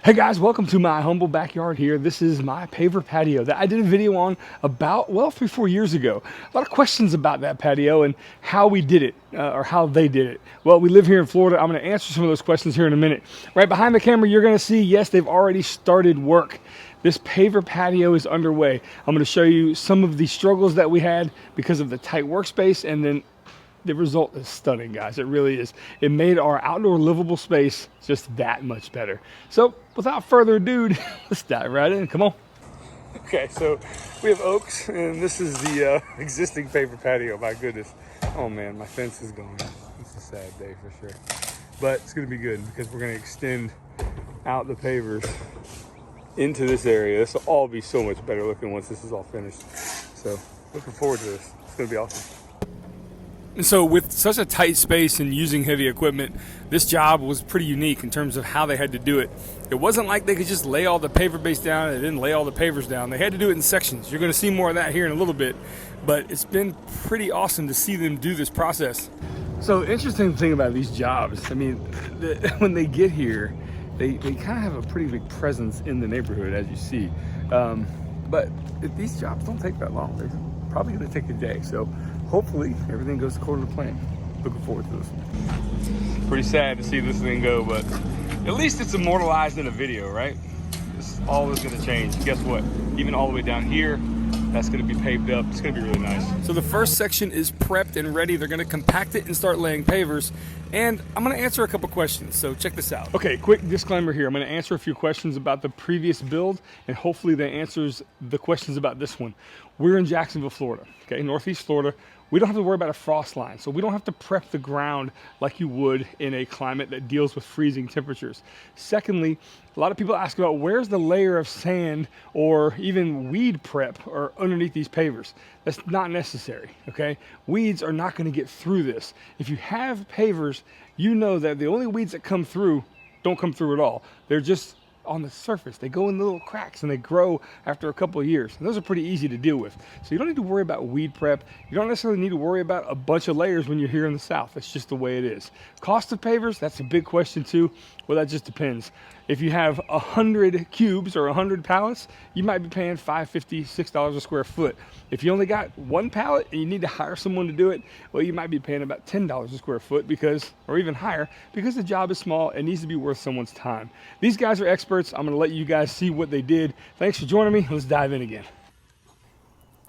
Hey guys, welcome to my humble backyard here. This is my paver patio that I did a video on about, well, 3-4 years ago. A lot of questions about that patio and how we did it, or how they did it. Well, we live here in Florida. I'm gonna answer some of those questions here in a minute. Right behind the camera, you're gonna see, yes, they've already started work. This paver patio is underway. I'm gonna show you some of the struggles that we had because of the tight workspace, and then the result is stunning, guys. It really is. It made our outdoor livable space just that much better. So without further ado, let's dive right in. Come on. Okay, so we have oaks, and this is the existing paver patio. My goodness. Oh man, my fence is gone. It's a sad day for sure. But it's gonna be good because we're gonna extend out the pavers into this area. This will all be so much better looking once this is all finished. So looking forward to this. It's gonna be awesome. And so with such a tight space and using heavy equipment, this job was pretty unique in terms of how they had to do it. It wasn't like they could just lay all the paver base down and then lay all the pavers down. They had to do it in sections. You're going to see more of that here in a little bit, but it's been pretty awesome to see them do this process. So interesting thing about these jobs, I mean, when they get here, they kind of have a pretty big presence in the neighborhood, as you see. But these jobs don't take that long. They're probably going to take a day. So hopefully everything goes according to plan. Looking forward to this. Pretty sad to see this thing go, but at least it's immortalized in a video, right? This all is going to change. Guess what? Even all the way down here, that's going to be paved up. It's going to be really nice. So the first section is prepped and ready. They're going to compact it and start laying pavers. And I'm going to answer a couple questions, so check this out. Okay, quick disclaimer here. I'm going to answer a few questions about the previous build, and hopefully that answers the questions about this one. We're in Jacksonville, Florida, okay, Northeast Florida. We don't have to worry about a frost line, so we don't have to prep the ground like you would in a climate that deals with freezing temperatures. Secondly, a lot of people ask about where's the layer of sand or even weed prep or underneath these pavers. That's not necessary, okay? Weeds are not gonna get through this. If you have pavers, you know that the only weeds that come through don't come through at all. They're just on the surface. They go in little cracks and they grow after a couple of years. And those are pretty easy to deal with. So you don't need to worry about weed prep. You don't necessarily need to worry about a bunch of layers when you're here in the South. That's just the way it is. Cost of pavers, that's a big question too. Well, that just depends. If you have 100 cubes or 100 pallets, you might be paying $5.50, $6 a square foot. If you only got one pallet and you need to hire someone to do it, well, you might be paying about $10 a square foot because, or even higher, because the job is small. It needs to be worth someone's time. These guys are experts. I'm going to let you guys see what they did. Thanks for joining me. Let's dive in again.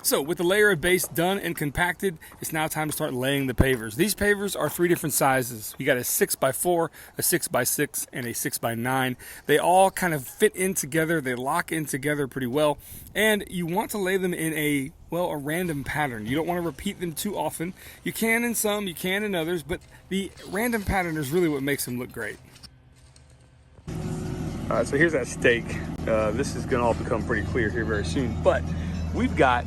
So with the layer of base done and compacted, it's now time to start laying the pavers. These pavers are 3 different sizes. You got a 6x4, a 6x6, and a 6x9. They all kind of fit in together. They lock in together pretty well. And you want to lay them in a random pattern. You don't want to repeat them too often. You can in some, you can in others, but the random pattern is really what makes them look great. All right, so here's that stake. This is gonna all become pretty clear here very soon, but we've got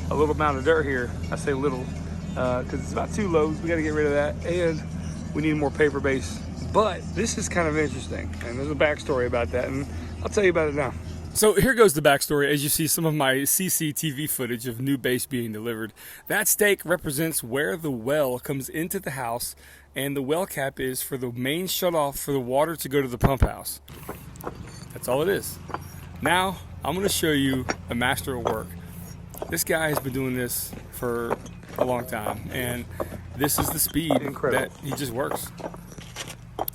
a little amount of dirt here. I say little because it's about 2 loads. We got to get rid of that, and we need more paper base. But this is kind of interesting, and there's a backstory about that, and I'll tell you about it now. So here goes the backstory. As you see some of my CCTV footage of new base being delivered, that stake represents where the well comes into the house, and the well cap is for the main shutoff for the water to go to the pump house. That's all it is. Now I'm going to show you a master of work. This guy has been doing this for a long time, and this is the speed that he just works.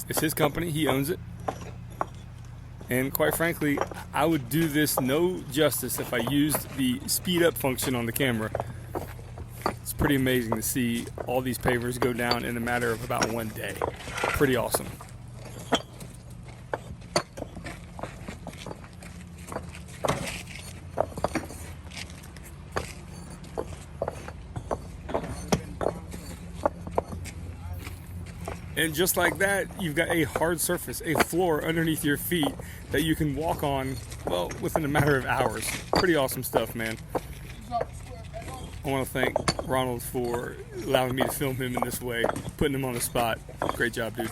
It's his company, he owns it. And quite frankly, I would do this no justice if I used the speed up function on the camera. It's pretty amazing to see all these pavers go down in a matter of about 1 day. Pretty awesome. And just like that, you've got a hard surface, a floor underneath your feet that you can walk on, well, within a matter of hours. Pretty awesome stuff, man. I want to thank Ronald for allowing me to film him in this way, putting him on the spot. Great job, dude.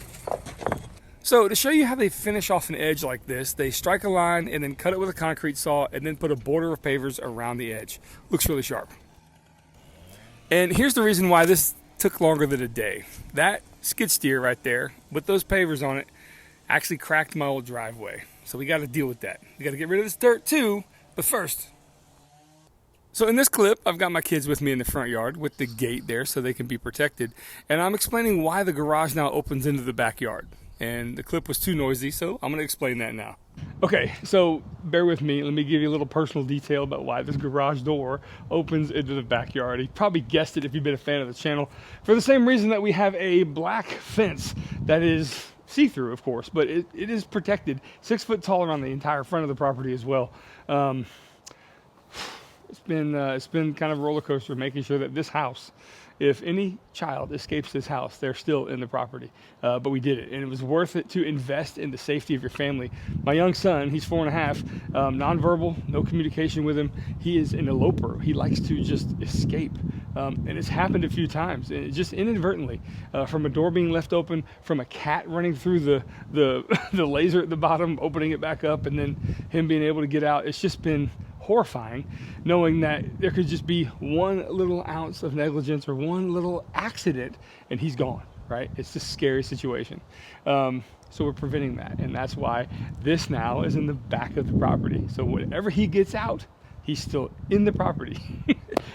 So to show you how they finish off an edge like this, they strike a line and then cut it with a concrete saw and then put a border of pavers around the edge. Looks really sharp. And here's the reason why this took longer than a day. That skid steer right there with those pavers on it actually cracked my old driveway. So we got to deal with that. We got to get rid of this dirt too, but first. So in this clip, I've got my kids with me in the front yard with the gate there so they can be protected. And I'm explaining why the garage now opens into the backyard. And the clip was too noisy, so I'm going to explain that now. Okay, so bear with me. Let me give you a little personal detail about why this garage door opens into the backyard. You probably guessed it if you've been a fan of the channel. For the same reason that we have a black fence that is see-through, of course, but it is protected. 6 foot tall around the entire front of the property as well. It's been kind of a roller coaster making sure that this house, if any child escapes this house, they're still in the property. But we did it, and it was worth it to invest in the safety of your family. My young son, he's 4.5, nonverbal, no communication with him. He is an eloper. He likes to just escape. And it's happened a few times, just inadvertently, from a door being left open, from a cat running through the laser at the bottom, opening it back up, and then him being able to get out. It's just been horrifying knowing that there could just be one little ounce of negligence or one little accident and he's gone, right? It's a scary situation. So we're preventing that, and that's why this now is in the back of the property. So whenever he gets out, he's still in the property.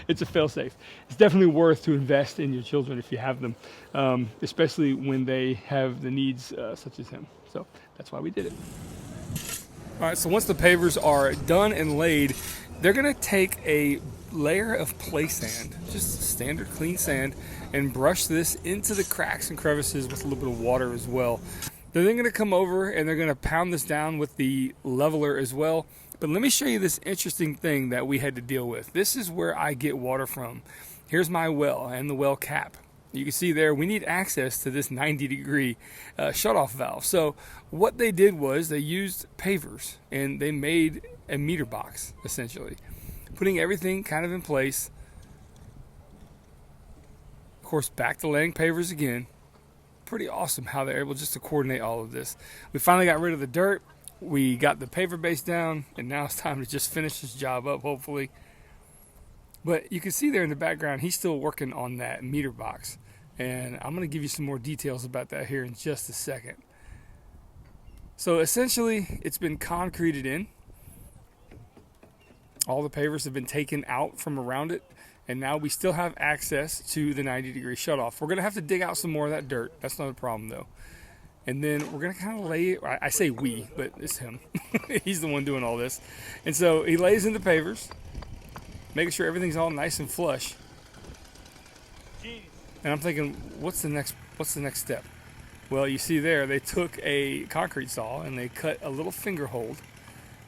It's a fail-safe. It's definitely worth to invest in your children if you have them, especially when they have the needs such as him. So that's why we did it. All right, so once the pavers are done and laid, they're gonna take a layer of play sand, just standard clean sand, and brush this into the cracks and crevices with a little bit of water as well. They're then gonna come over and they're gonna pound this down with the leveler as well. But let me show you this interesting thing that we had to deal with. This is where I get water from. Here's my well and the well cap. You can see there we need access to this 90-degree shutoff valve. So what they did was they used pavers and they made a meter box, essentially, putting everything kind of in place. Of course, back to laying pavers again. Pretty awesome how they're able just to coordinate all of this. We finally got rid of the dirt. We got the paver base down, and now it's time to just finish this job up, hopefully. But you can see there in the background, he's still working on that meter box. And I'm going to give you some more details about that here in just a second. So essentially, it's been concreted in. All the pavers have been taken out from around it. And now we still have access to the 90-degree shutoff. We're going to have to dig out some more of that dirt. That's not a problem, though. And then we're going to kind of lay, I say we, but it's him. He's the one doing all this. And so he lays in the pavers, making sure everything's all nice and flush. And I'm thinking, what's the next step? Well, you see there, they took a concrete saw and they cut a little finger hold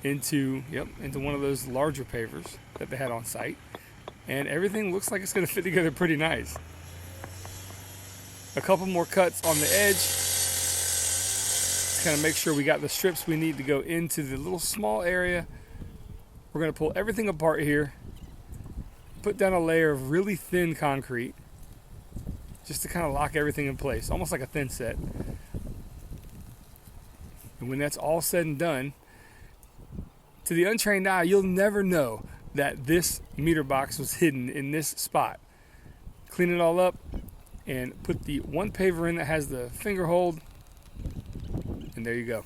into one of those larger pavers that they had on site. And everything looks like it's going to fit together pretty nice. A couple more cuts on the edge to kind of make sure we got the strips we need to go into the little small area. We're going to pull everything apart here, put down a layer of really thin concrete just to kind of lock everything in place, almost like a thin set. And when that's all said and done, to the untrained eye, you'll never know that this meter box was hidden in this spot. Clean it all up and put the one paver in that has the finger hold, and there you go.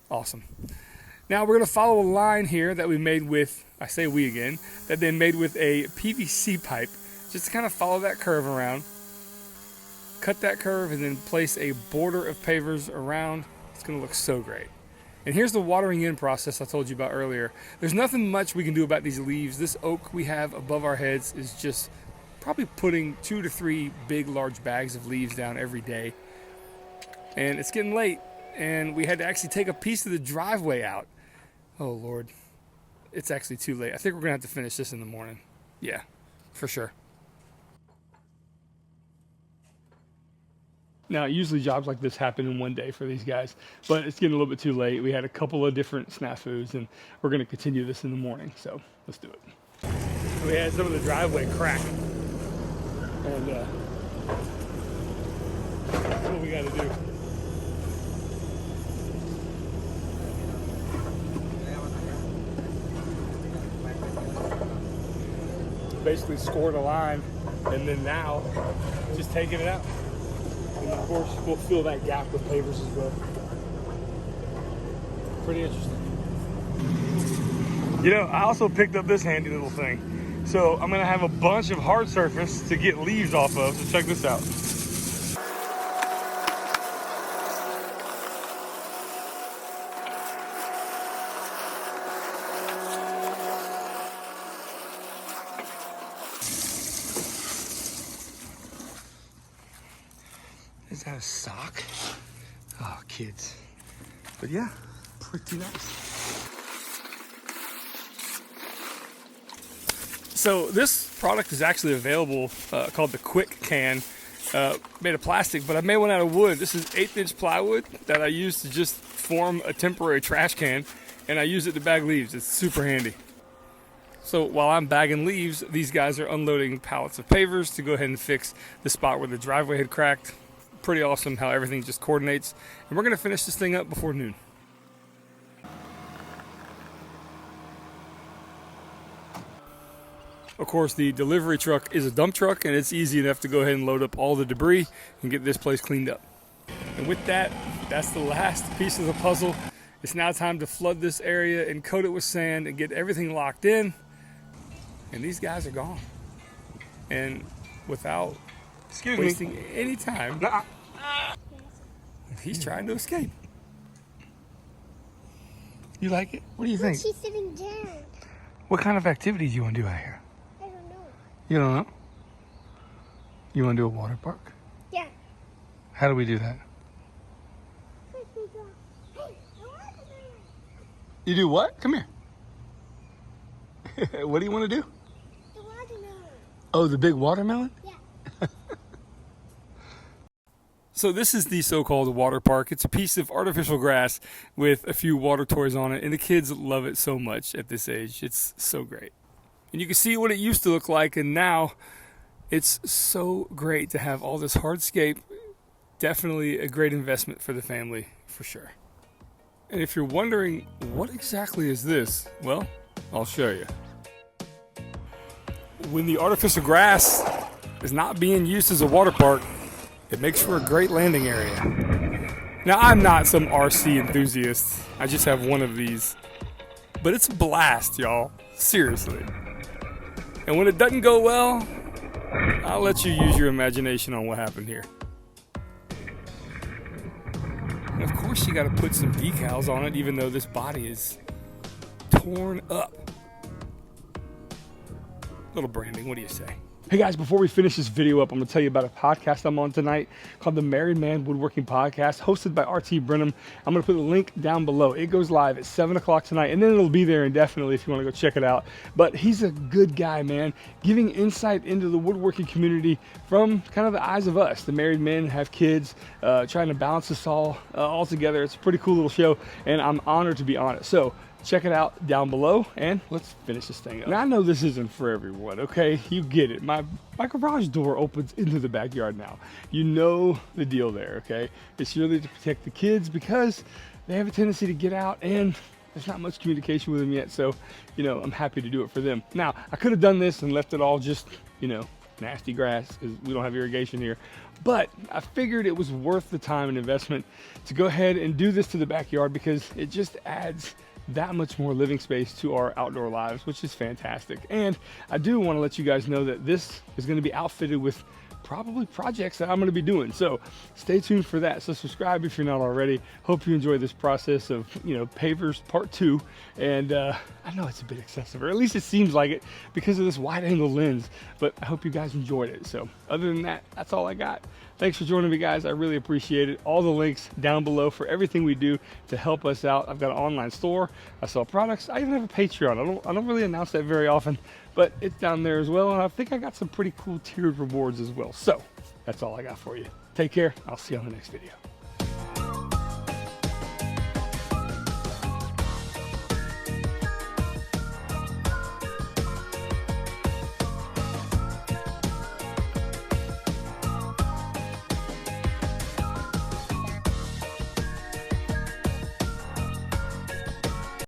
Awesome. Now we're going to follow a line here that we made with, I say we again, that they made with a PVC pipe, just to kind of follow that curve around. Cut that curve and then place a border of pavers around. It's going to look so great. And here's the watering in process I told you about earlier. There's nothing much we can do about these leaves. This oak we have above our heads is just probably putting 2 to 3 big, large bags of leaves down every day. And it's getting late, and we had to actually take a piece of the driveway out. Oh, Lord. It's actually too late. I think we're going to have to finish this in the morning. Yeah, for sure. Now, usually jobs like this happen in one day for these guys, but it's getting a little bit too late. We had a couple of different snafus, and we're going to continue this in the morning, so let's do it. We had some of the driveway crack, and that's what we got to do. Basically scored a line, and then now just taking it out. And of course, we'll fill that gap with pavers as well. pretty interesting. You know, I also picked up this handy little thing. So I'm gonna have a bunch of hard surface to get leaves off of, so check this out. Is that a sock? Oh, kids. But yeah, pretty nice. So this product is actually available, called the Quick Can, made of plastic, but I made one out of wood. This is 1/8" plywood that I use to just form a temporary trash can, and I use it to bag leaves. It's super handy. So while I'm bagging leaves, these guys are unloading pallets of pavers to go ahead and fix the spot where the driveway had cracked. Pretty awesome how everything just coordinates. And we're gonna finish this thing up before noon. Of course, the delivery truck is a dump truck, and it's easy enough to go ahead and load up all the debris and get this place cleaned up. And with that, that's the last piece of the puzzle. It's now time to flood this area and coat it with sand and get everything locked in. And these guys are gone. And without wasting any time, he's trying to escape. You like it? What do you think? She's sitting down. What kind of activity do you want to do out here? I don't know. You don't know? You want to do a water park? Yeah. How do we do that? You do what? Come here. What do you want to do? The watermelon. Oh, the big watermelon? Yeah. So this is the so-called water park. It's a piece of artificial grass with a few water toys on it, and the kids love it so much at this age. It's so great. And you can see what it used to look like, and now it's so great to have all this hardscape. Definitely a great investment for the family, for sure. And if you're wondering, what exactly is this? Well, I'll show you. When the artificial grass is not being used as a water park, it makes for a great landing area. Now, I'm not some RC enthusiast. I just have one of these. But it's a blast, y'all. Seriously. And when it doesn't go well, I'll let you use your imagination on what happened here. And of course, you got to put some decals on it, even though this body is torn up. Little branding, what do you say? Hey guys, before we finish this video up, I'm going to tell you about a podcast I'm on tonight called the Married Man Woodworking Podcast, hosted by RT Brenham. I'm going to put the link down below. It goes live at 7 o'clock tonight, and then it'll be there indefinitely if you want to go check it out. But he's a good guy, man, giving insight into the woodworking community from kind of the eyes of us, the married men, have kids, trying to balance this all together. It's a pretty cool little show, and I'm honored to be on it. So check it out down below, and let's finish this thing up. Now, I know this isn't for everyone, okay? You get it. My garage door opens into the backyard now. You know the deal there, okay? It's really to protect the kids because they have a tendency to get out, and there's not much communication with them yet, so, you know, I'm happy to do it for them. Now, I could have done this and left it all just, you know, nasty grass because we don't have irrigation here. But I figured it was worth the time and investment to go ahead and do this to the backyard because it just adds that much more living space to our outdoor lives, which is fantastic. And I do want to let you guys know that this is going to be outfitted with probably projects that I'm going to be doing, so stay tuned for that. So subscribe if you're not already. Hope you enjoy this process of, you know, Pavers Part 2. And I know it's a bit excessive, or at least it seems like it because of this wide angle lens, but I hope you guys enjoyed it. So other than that, that's all I got. Thanks for joining me, guys. I really appreciate it. All the links down below for everything we do to help us out. I've got an online store. I sell products. I even have a Patreon. I don't really announce that very often, but it's down there as well. And I think I got some pretty cool tiered rewards as well. So that's all I got for you. Take care. I'll see you on the next video.